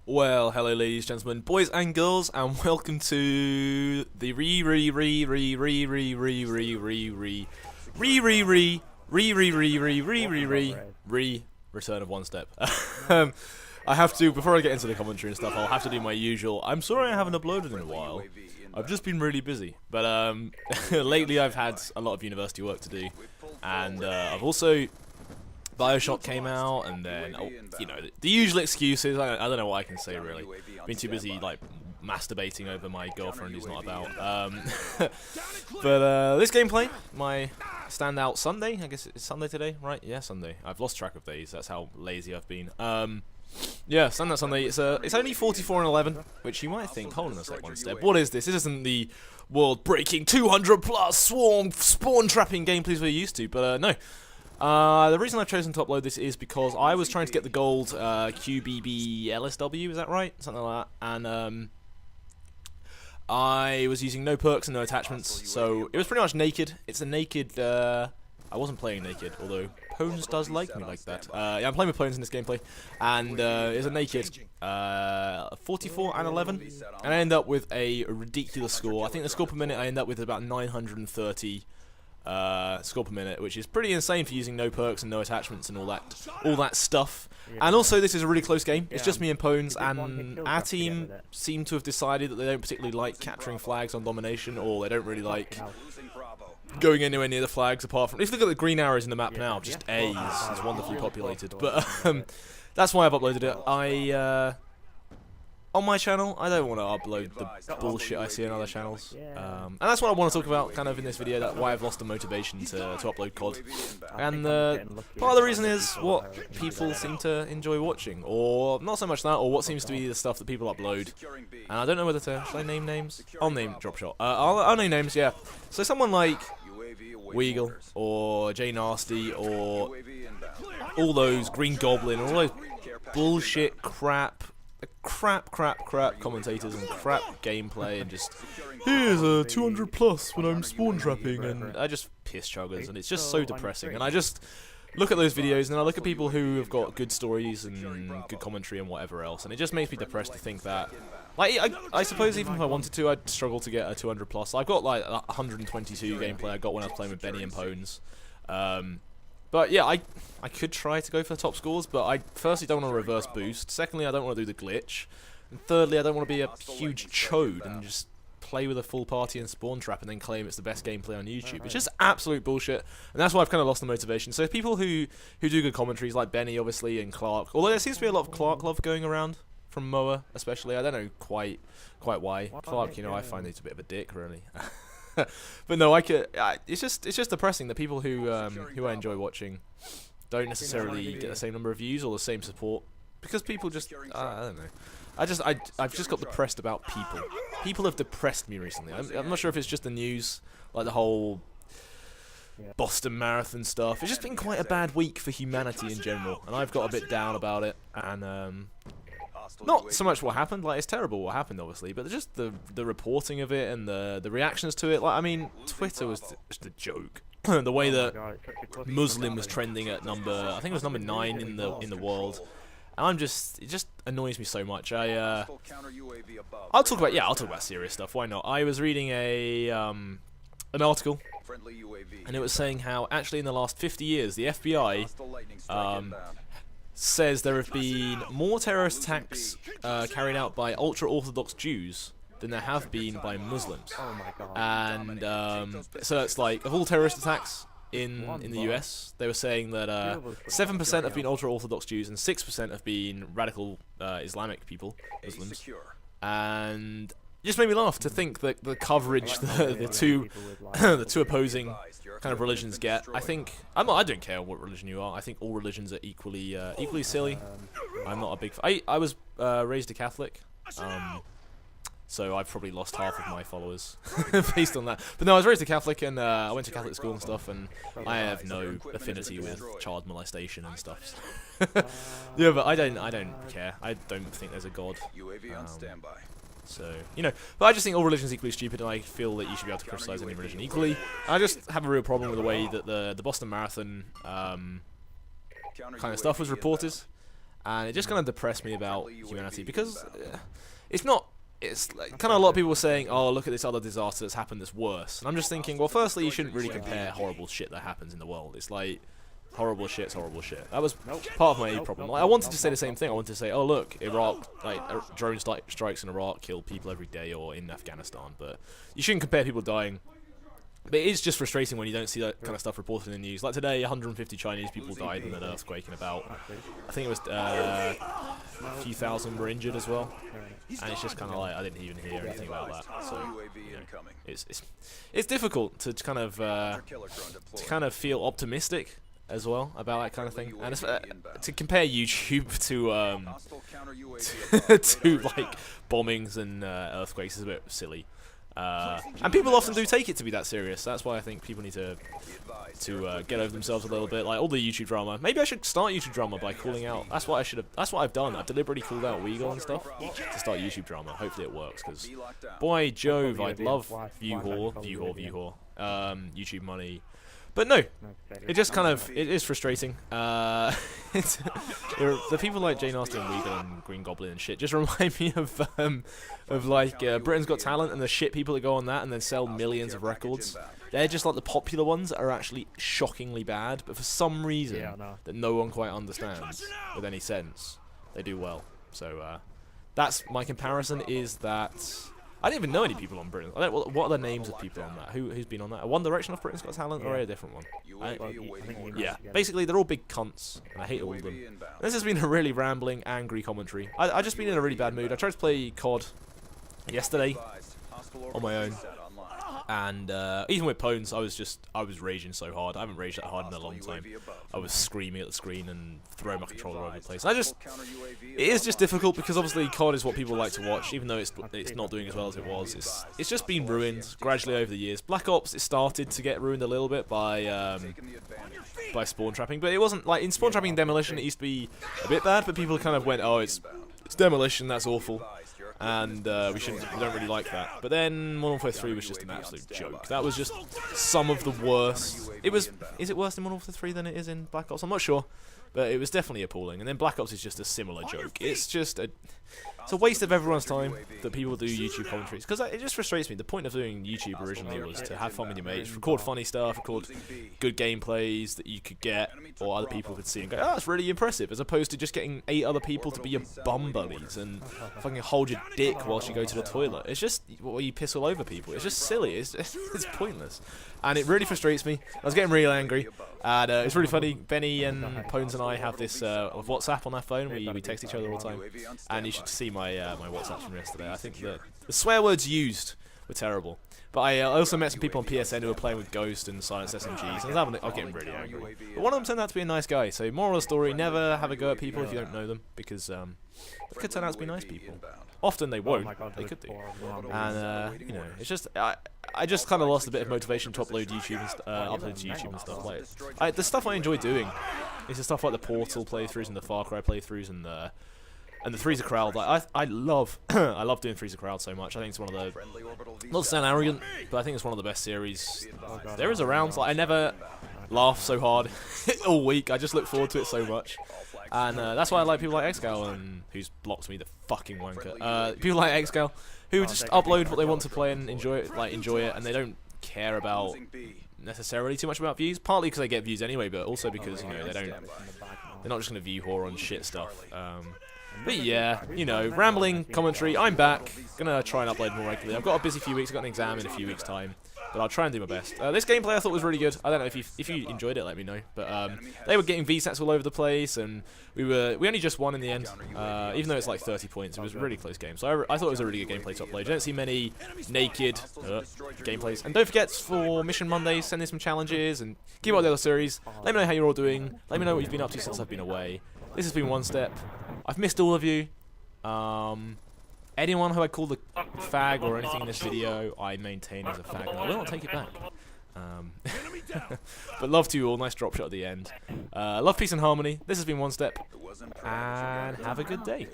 Well, hello ladies, gentlemen, boys and girls, and welcome to the return of One Step. I have to, before I get into the commentary and stuff, I'll have to do my usual. I'm sorry I haven't uploaded in a while. I've just been really busy, but lately I've had a lot of university work to do, and I've also BioShock came out, and then you know, the usual excuses. I don't know what I can say really. Been too busy like masturbating over my girlfriend who's not about. But this gameplay, my Standout Sunday. I guess it's Sunday today, right? Yeah, Sunday. I've lost track of days. That's how lazy I've been. Yeah, Standout Sunday. It's only 44 and 11, which you might think, hold on a sec, One Step. What is this? This isn't the world-breaking 200+ swarm spawn trapping gameplays we're used to. But no. The reason I've chosen to upload this is because I was trying to get the gold QBB LSW, is that right? Something like that. And I was using no perks and no attachments, so it was pretty much naked. It's a naked, I wasn't playing naked, although Pones does like me like that. Yeah, I'm playing with Pones in this gameplay, and it's a naked 44 and 11, and I end up with a ridiculous score. I think the score per minute I end up with about 930 score per minute, which is pretty insane for using no perks and no attachments and all that stuff. And also, this is a really close game. It's just me and Pones, and our team seem to have decided that they don't particularly like capturing flags on domination, or they don't really like going anywhere near the flags. Apart from, if you look at the green arrows in the map now, just A's. It's wonderfully populated. But that's why I've uploaded it. On my channel, I don't want to upload the bullshit I see on other channels. And that's what I want to talk about kind of in this video, that's why I've lost the motivation to upload COD. And part of the reason is what people seem to enjoy watching, or not so much that, or what seems to be the stuff that people upload. And I don't know whether to, should I name names? I'll name Dropshot. I'll name names, yeah. So someone like Weagle, or J Nasty, or all those Green Goblin, all those bullshit crap commentators and crap gameplay, and just here's a 200+ when I'm spawn trapping, and I just piss chuggers, and it's just so depressing. And I just look at those videos, and I look at people who have got good stories and good commentary and whatever else, and it just makes me depressed to think that, like, I suppose even if I wanted to, I'd struggle to get a 200+. I've got like 122 gameplay I got when I was playing with Benny and Pones. But yeah, I could try to go for the top scores, but I firstly don't want to reverse boost. Secondly, I don't want to do the glitch. And thirdly, I don't want to be a huge chode and just play with a full party and spawn trap and then claim it's the best gameplay on YouTube. It's just absolute bullshit, and that's why I've kind of lost the motivation. So if people who do good commentaries, like Benny obviously and Clark, although there seems to be a lot of Clark love going around from Moa especially, I don't know quite why. Clark, you know, I find he's a bit of a dick really. But no, it's just depressing that people who I enjoy watching don't necessarily get the same number of views or the same support, because people just I don't know. I've just got depressed about people. People have depressed me recently. I'm not sure if it's just the news, like the whole Boston Marathon stuff. It's just been quite a bad week for humanity in general, and I've got a bit down about it. And not so much what happened, like it's terrible what happened obviously, but just the reporting of it and the reactions to it. Like, I mean, Twitter was just a joke. The way that Muslim was trending at I think it was number 9 in the world, and it just annoys me so much. I'll talk about serious stuff. Why not? I was reading an article, and it was saying how actually in the last 50 years the FBI says there have been more terrorist attacks carried out by ultra-Orthodox Jews than there have been by Muslims. Oh my god. And so it's like, of all terrorist attacks in the US, they were saying that 7% have been ultra-Orthodox Jews and 6% have been radical Islamic people, Muslims. And it just made me laugh to think that the coverage the two opposing kind of religions get. I don't care what religion you are. I think all religions are equally silly. I'm not a big I was raised a Catholic, so I've probably lost half of my followers based on that. But no, I was raised a Catholic, and I went to Catholic school and stuff, and I have no affinity with child molestation and stuff. Yeah, but I don't care. I don't think there's a God. So, you know, but I just think all religions are equally stupid, and I feel that you should be able to criticize any religion equally. I just have a real problem with the way that the Boston Marathon kind of stuff was reported. and it just kind of depressed me about humanity because it's not. It's like, kind of a lot of people were saying, oh, look at this other disaster that's happened that's worse. And I'm just thinking, well, firstly, you shouldn't really compare horrible shit that happens in the world. It's like, horrible shit's horrible shit. That was part of my problem. Like, I wanted to say the same thing. I wanted to say, oh, look, Iraq, like, drone strikes in Iraq kill people every day, or in Afghanistan. But you shouldn't compare people dying. But it is just frustrating when you don't see that kind of stuff reported in the news. Like today, 150 Chinese people died in an earthquake, and about, I think it was a few thousand were injured as well. And it's just kind of like, I didn't even hear anything about that. So, you know, it's difficult to kind of feel optimistic as well about that kind of thing, and to compare YouTube to like bombings and earthquakes is a bit silly. And people often do take it to be that serious. That's why I think people need to get over themselves a little bit. Like all the YouTube drama. Maybe I should start YouTube drama by calling out. That's what I should have. That's what I've done. I've deliberately called out Weagle and stuff to start YouTube drama. Hopefully it works. Because boy, Jove, I'd love view whore, YouTube money. But no, it just kind of, it is frustrating. The people like Jane Austen and Weagle and Green Goblin and shit just remind me of like Britain's Got Talent and the shit people that go on that and then sell millions of records. They're just like the popular ones that are actually shockingly bad, but for some reason that no one quite understands with any sense, they do well. So that's my comparison, is that I didn't even know any people on Britain. What are the names of people on that? Who's been on that? One Direction of Britain's Got Talent, or a different one? Yeah, basically they're all big cunts, and I hate all of them. This has been a really rambling, angry commentary. I just been in a really bad mood. I tried to play COD yesterday on my own, and even with Pones, I was raging so hard. I haven't raged that hard in a long time. I was screaming at the screen and throwing my controller over the place. And it is just difficult because obviously COD is what people like to watch, even though it's not doing as well as it was. It's just been ruined gradually over the years. Black Ops, it started to get ruined a little bit by spawn trapping, but it wasn't like in spawn trapping and demolition. It used to be a bit bad, but people kind of went, oh, it's demolition, that's awful. And we don't really like that. But then Modern Warfare 3 was just an absolute joke. That was just some of the worst. Is it worse in Modern Warfare 3 than it is in Black Ops? I'm not sure, but it was definitely appalling. And then Black Ops is just a similar joke. It's just it's a waste of everyone's time that people do YouTube commentaries, because it just frustrates me. The point of doing YouTube originally was to have fun with your mates, record funny stuff, record good gameplays that you could get or other people could see and go, oh, that's really impressive, as opposed to just getting 8 other people to be your bum buddies and fucking hold your dick whilst you go to the toilet. It's just, well, you piss all over people. It's just silly. It's pointless. And it really frustrates me. I was getting really angry. And it's really funny. Benny and Pones and I have this WhatsApp on our phone. We text each other all the time. And you should see my WhatsApps from yesterday. I think the swear words used were terrible. But I also met some people on PSN who were playing with Ghost and Silenced SMGs. And I was getting really angry. But one of them turned out to be a nice guy. So moral of the story, never have a go at people if you don't know them. Because they could turn out to be nice people. Often they won't. They could do. And, you know, it's just... I just kind of lost a bit of motivation to upload YouTube and upload to YouTube and stuff like it. The stuff I enjoy doing is the stuff like the Portal playthroughs and the Far Cry playthroughs and the Three's a Crowd. Like I love I love doing Three's a Crowd so much. I think it's one of the, not to sound arrogant, but I think it's one of the best series there is around. Like I never laugh so hard all week. I just look forward to it so much. And that's why I like people like Xgal, and who's blocked me, the fucking wanker. People like Xgal who just upload what they want to play and enjoy it, and they don't care about necessarily too much about views. Partly because they get views anyway, but also because they're not just gonna view horror and shit stuff. But yeah, rambling commentary. I'm back. Gonna try and upload more regularly. I've got a busy few weeks. I've got an exam in a few weeks' time. But I'll try and do my best. This gameplay I thought was really good. I don't know if you enjoyed it, let me know. But they were getting VSATs all over the place, and we only just won in the end. Even though it's like 30 points, it was a really close game. So I thought it was a really good gameplay to upload. You don't see many naked gameplays. And don't forget, for Mission Mondays, send in some challenges and keep up the other series. Let me know how you're all doing. Let me know what you've been up to since I've been away. This has been Onestep. I've missed all of you. Anyone who I called a fag or anything in this video, I maintain as a fag, and I will not take it back. But love to you all. Nice drop shot at the end. Love, peace, and harmony. This has been Onestep, and have a good day.